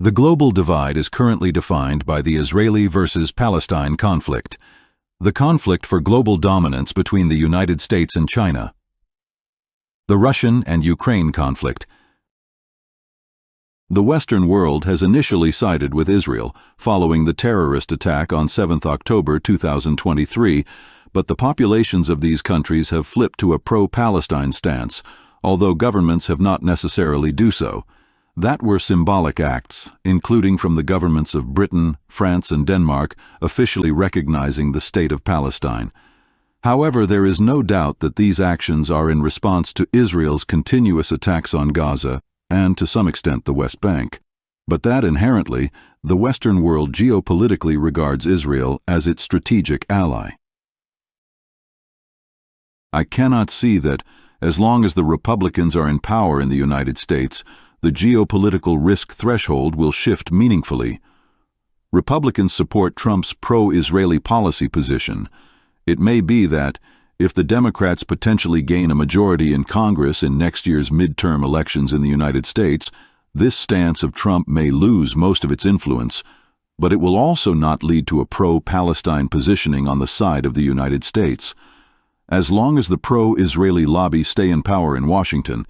The global divide is currently defined by the Israeli versus Palestine conflict, the conflict for global dominance between the United States and China, the Russian and Ukraine conflict. The Western world has initially sided with Israel following the terrorist attack on 7 October 2023, but the populations of these countries have flipped to a pro-Palestine stance, although governments have not necessarily do so. That were symbolic acts, including from the governments of Britain, France, and Denmark, officially recognizing the state of Palestine. However, there is no doubt that these actions are in response to Israel's continuous attacks on Gaza and, to some extent, the West Bank. But that inherently, the Western world geopolitically regards Israel as its strategic ally. I cannot see that, as long as the Republicans are in power in the United States, the geopolitical risk threshold will shift meaningfully. Republicans support Trump's pro-Israeli policy position. It may be that, if the Democrats potentially gain a majority in Congress in next year's midterm elections in the United States, this stance of Trump may lose most of its influence, but it will also not lead to a pro-Palestine positioning on the side of the United States. As long as the pro-Israeli lobby stay in power in Washington,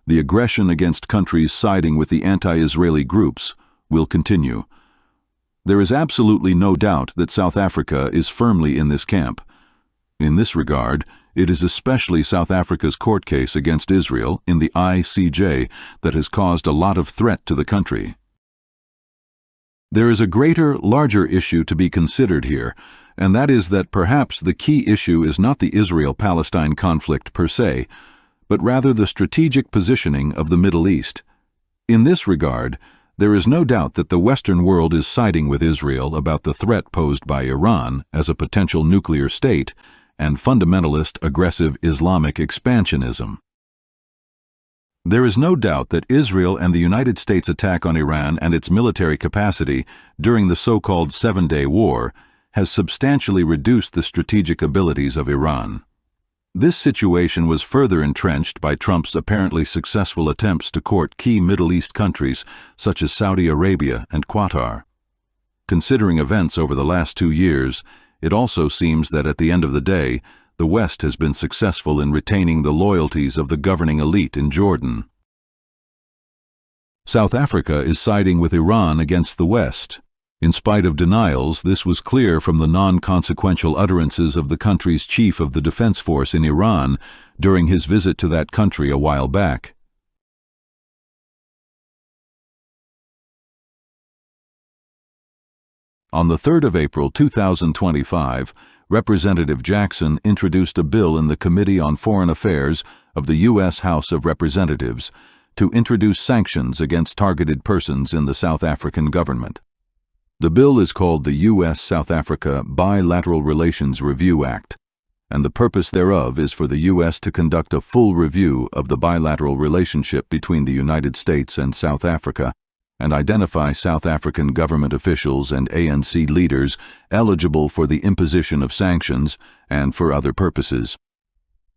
the aggression against countries siding with the anti-Israeli groups will continue. There is absolutely no doubt that South Africa is firmly in this camp. In this regard, it is especially South Africa's court case against Israel in the ICJ that has caused a lot of threat to the country. There is a greater, larger issue to be considered here, and that is that perhaps the key issue is not the Israel-Palestine conflict per se, but rather the strategic positioning of the Middle East. In this regard, there is no doubt that the Western world is siding with Israel about the threat posed by Iran as a potential nuclear state and fundamentalist aggressive Islamic expansionism. There is no doubt that Israel and the United States' attack on Iran and its military capacity during the so-called Seven-Day War has substantially reduced the strategic abilities of Iran. This situation was further entrenched by Trump's apparently successful attempts to court key Middle East countries such as Saudi Arabia and Qatar. Considering events over the last 2 years, it also seems that at the end of the day, the West has been successful in retaining the loyalties of the governing elite in Jordan. South Africa is siding with Iran against the West. In spite of denials, this was clear from the non-consequential utterances of the country's chief of the defense force in Iran during his visit to that country a while back. On the 3rd of April 2025, Representative Jackson introduced a bill in the Committee on Foreign Affairs of the U.S. House of Representatives to introduce sanctions against targeted persons in the South African government. The bill is called the U.S.-South Africa Bilateral Relations Review Act, and the purpose thereof is for the U.S. to conduct a full review of the bilateral relationship between the United States and South Africa and identify South African government officials and ANC leaders eligible for the imposition of sanctions and for other purposes.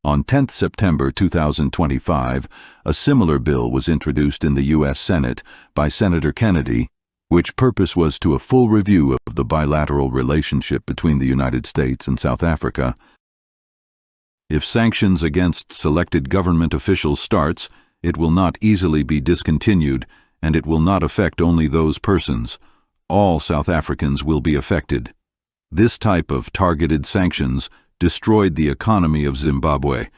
On 10 September 2025, a similar bill was introduced in the U.S. Senate by Senator Kennedy, which purpose was to a full review of the bilateral relationship between the United States and South Africa. If sanctions against selected government officials starts, it will not easily be discontinued, and it will not affect only those persons. All South Africans will be affected. This type of targeted sanctions destroyed the economy of Zimbabwe.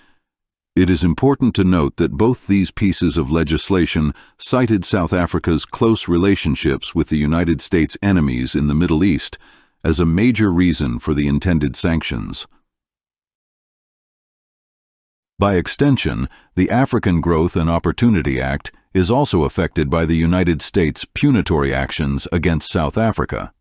It is important to note that both these pieces of legislation cited South Africa's close relationships with the United States' enemies in the Middle East as a major reason for the intended sanctions. By extension, the African Growth and Opportunity Act is also affected by the United States' punitory actions against South Africa.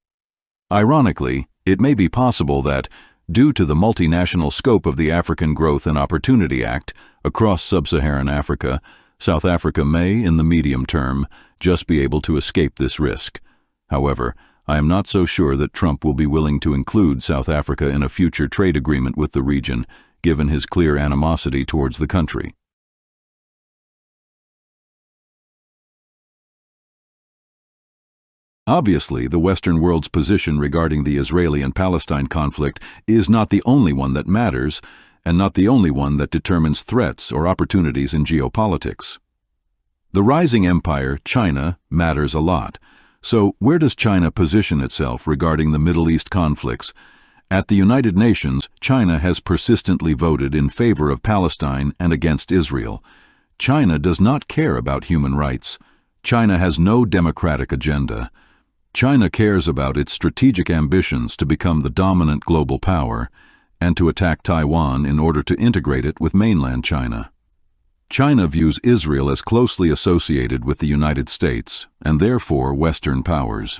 Ironically, it may be possible that, due to the multinational scope of the African Growth and Opportunity Act across sub-Saharan Africa, South Africa may, in the medium term, just be able to escape this risk. However, I am not so sure that Trump will be willing to include South Africa in a future trade agreement with the region, given his clear animosity towards the country. Obviously, the Western world's position regarding the Israeli and Palestine conflict is not the only one that matters, and not the only one that determines threats or opportunities in geopolitics. The rising empire, China, matters a lot. So, where does China position itself regarding the Middle East conflicts? At the United Nations, China has persistently voted in favor of Palestine and against Israel. China does not care about human rights. China has no democratic agenda. China cares about its strategic ambitions to become the dominant global power and to attack Taiwan in order to integrate it with mainland China. China views Israel as closely associated with the United States and therefore Western powers.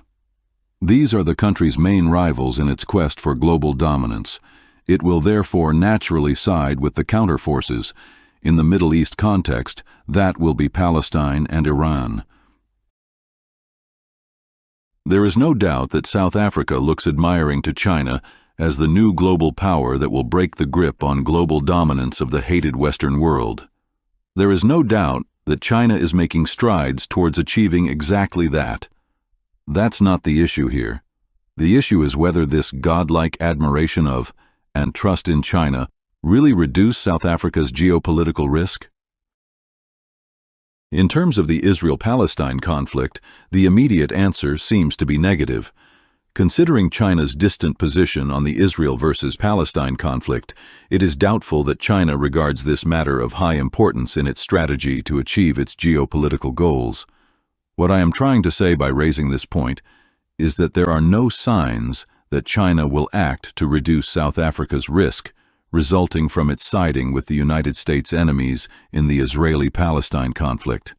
These are the country's main rivals in its quest for global dominance. It will therefore naturally side with the counterforces. In the Middle East context, that will be Palestine and Iran. There is no doubt that South Africa looks admiring to China as the new global power that will break the grip on global dominance of the hated Western world. There is no doubt that China is making strides towards achieving exactly that. That's not the issue here. The issue is whether this godlike admiration of and trust in China really reduce South Africa's geopolitical risk? In terms of the Israel-Palestine conflict, the immediate answer seems to be negative. Considering China's distant position on the Israel versus Palestine conflict, it is doubtful that China regards this matter of high importance in its strategy to achieve its geopolitical goals. What I am trying to say by raising this point is that there are no signs that China will act to reduce South Africa's risk resulting from its siding with the United States enemies in the Israeli-Palestine conflict.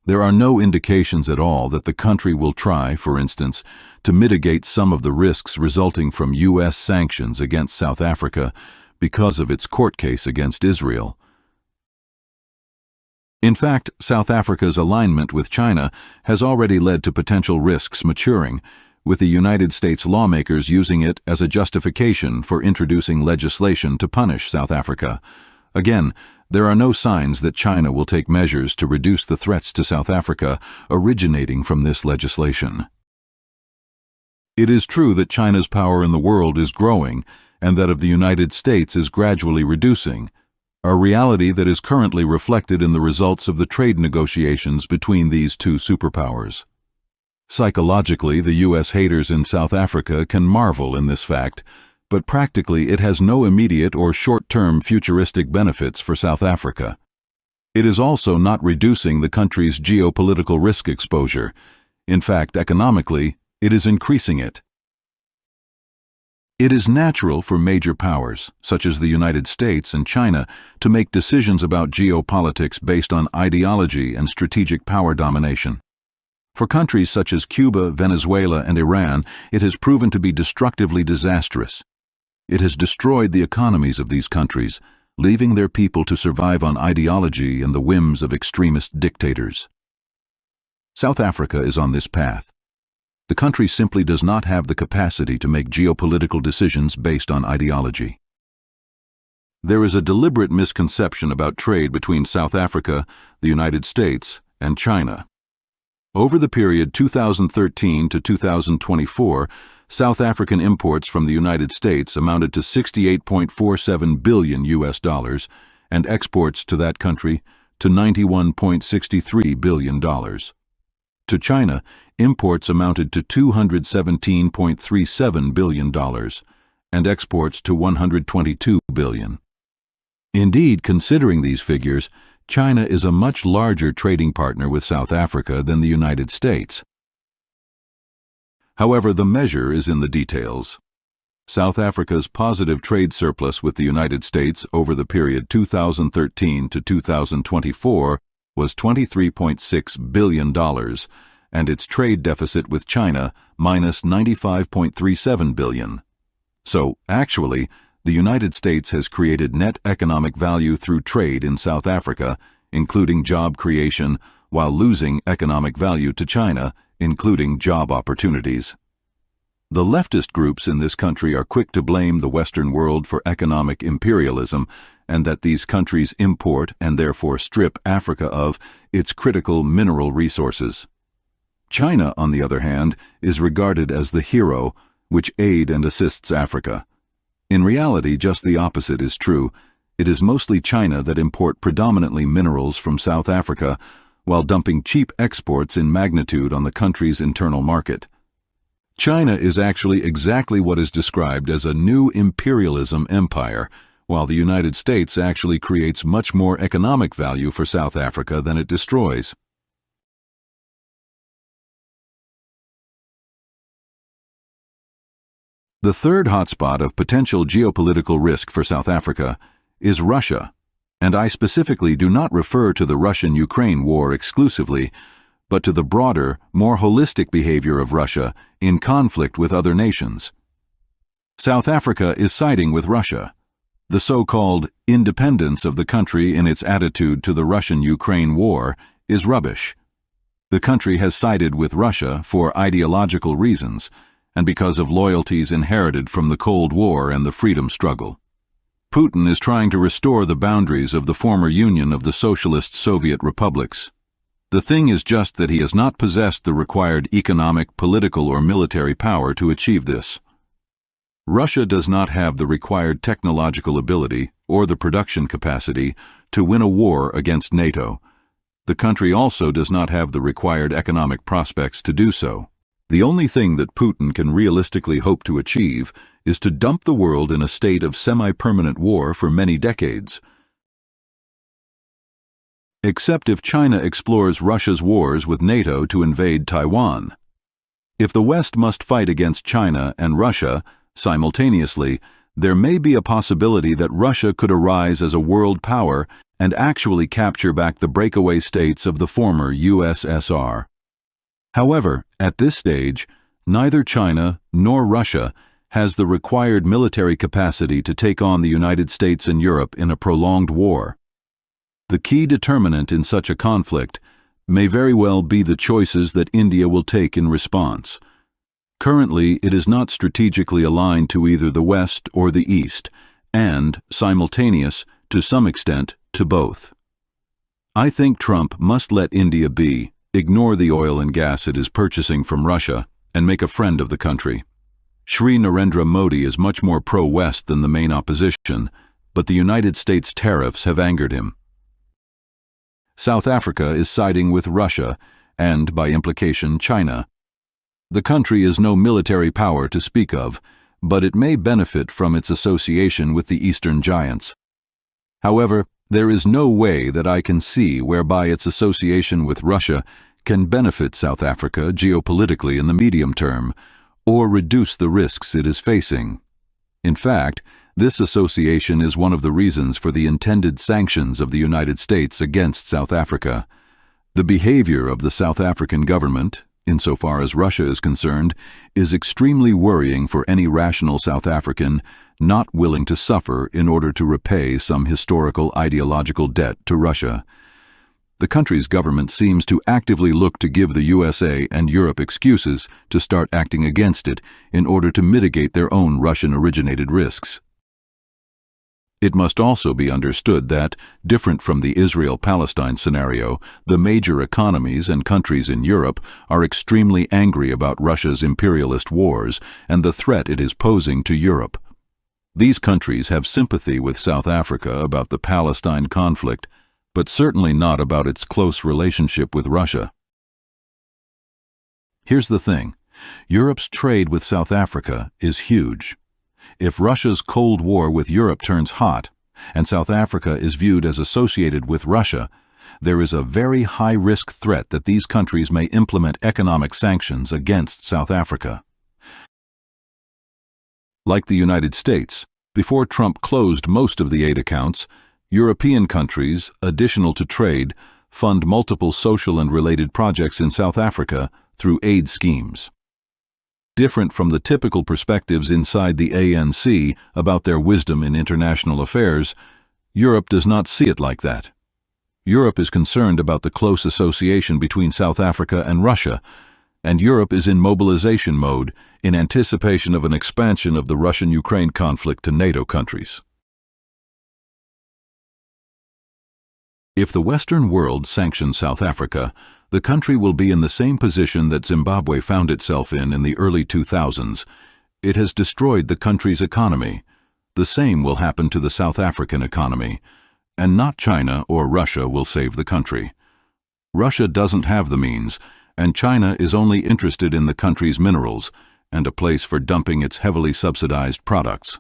There are no indications at all that the country will try, for instance, to mitigate some of the risks resulting from U.S. sanctions against South Africa because of its court case against Israel. In fact, South Africa's alignment with China has already led to potential risks maturing, with the United States lawmakers using it as a justification for introducing legislation to punish South Africa. Again, there are no signs that China will take measures to reduce the threats to South Africa originating from this legislation. It is true that China's power in the world is growing and that of the United States is gradually reducing, a reality that is currently reflected in the results of the trade negotiations between these two superpowers. Psychologically, the U.S. haters in South Africa can marvel in this fact, but practically it has no immediate or short-term futuristic benefits for South Africa. It is also not reducing the country's geopolitical risk exposure. In fact, economically, it is increasing it. It is natural for major powers, such as the United States and China, to make decisions about geopolitics based on ideology and strategic power domination. For countries such as Cuba, Venezuela, and Iran, it has proven to be destructively disastrous. It has destroyed the economies of these countries, leaving their people to survive on ideology and the whims of extremist dictators. South Africa is on this path. The country simply does not have the capacity to make geopolitical decisions based on ideology. There is a deliberate misconception about trade between South Africa, the United States, and China. Over the period 2013 to 2024, South African imports from the United States amounted to $68.47 billion US and exports to that country to $91.63 billion. To China, imports amounted to $217.37 billion and exports to $122 billion. Indeed, considering these figures, China is a much larger trading partner with South Africa than the United States. However, the measure is in the details. South Africa's positive trade surplus with the United States over the period 2013 to 2024 was $23.6 billion, and its trade deficit with China minus $95.37 billion. So, actually, the United States has created net economic value through trade in South Africa, including job creation, while losing economic value to China, including job opportunities. The leftist groups in this country are quick to blame the Western world for economic imperialism and that these countries import and therefore strip Africa of its critical mineral resources. China, on the other hand, is regarded as the hero, which aids and assists Africa. In reality, just the opposite is true. It is mostly China that import predominantly minerals from South Africa, while dumping cheap exports in magnitude on the country's internal market. China is actually exactly what is described as a new imperialism empire, while the United States actually creates much more economic value for South Africa than it destroys. The third hotspot of potential geopolitical risk for South Africa is Russia, and I specifically do not refer to the Russian-Ukraine war exclusively, but to the broader, more holistic behavior of Russia in conflict with other nations. South Africa is siding with Russia. The so-called independence of the country in its attitude to the Russian-Ukraine war is rubbish. The country has sided with Russia for ideological reasons, and because of loyalties inherited from the Cold War and the freedom struggle. Putin is trying to restore the boundaries of the former Union of the Socialist Soviet Republics. The thing is just that he has not possessed the required economic, political, or military power to achieve this. Russia does not have the required technological ability or the production capacity to win a war against NATO. The country also does not have the required economic prospects to do so. The only thing that Putin can realistically hope to achieve is to dump the world in a state of semi-permanent war for many decades. Except if China explores Russia's wars with NATO to invade Taiwan. If the West must fight against China and Russia simultaneously, there may be a possibility that Russia could arise as a world power and actually capture back the breakaway states of the former USSR. However, at this stage, neither China nor Russia has the required military capacity to take on the United States and Europe in a prolonged war. The key determinant in such a conflict may very well be the choices that India will take in response. Currently, it is not strategically aligned to either the West or the East, and simultaneous, to some extent, to both. I think Trump must let India be, ignore the oil and gas it is purchasing from Russia, and make a friend of the country. Shri Narendra Modi is much more pro-West than the main opposition, but the United States tariffs have angered him. South Africa is siding with Russia and, by implication, China. The country is no military power to speak of, but it may benefit from its association with the Eastern giants. However, there is no way that I can see whereby its association with Russia can benefit South Africa geopolitically in the medium term, or reduce the risks it is facing. In fact, this association is one of the reasons for the intended sanctions of the United States against South Africa. The behavior of the South African government, insofar as Russia is concerned, is extremely worrying for any rational South African not willing to suffer in order to repay some historical ideological debt to Russia. The country's government seems to actively look to give the USA and Europe excuses to start acting against it in order to mitigate their own Russian-originated risks. It must also be understood that, different from the Israel-Palestine scenario, the major economies and countries in Europe are extremely angry about Russia's imperialist wars and the threat it is posing to Europe. These countries have sympathy with South Africa about the Palestine conflict, but certainly not about its close relationship with Russia. Here's the thing. Europe's trade with South Africa is huge. If Russia's Cold War with Europe turns hot, and South Africa is viewed as associated with Russia, there is a very high-risk threat that these countries may implement economic sanctions against South Africa. Like the United States, before Trump closed most of the aid accounts, European countries, additional to trade, fund multiple social and related projects in South Africa through aid schemes. Different from the typical perspectives inside the ANC about their wisdom in international affairs, Europe does not see it like that. Europe is concerned about the close association between South Africa and Russia, and Europe is in mobilization mode in anticipation of an expansion of the Russian-Ukraine conflict to NATO countries. If the Western world sanctions South Africa, the country will be in the same position that Zimbabwe found itself in the early 2000s. It has destroyed the country's economy. The same will happen to the South African economy, and not China or Russia will save the country. Russia doesn't have the means, and China is only interested in the country's minerals and a place for dumping its heavily subsidized products.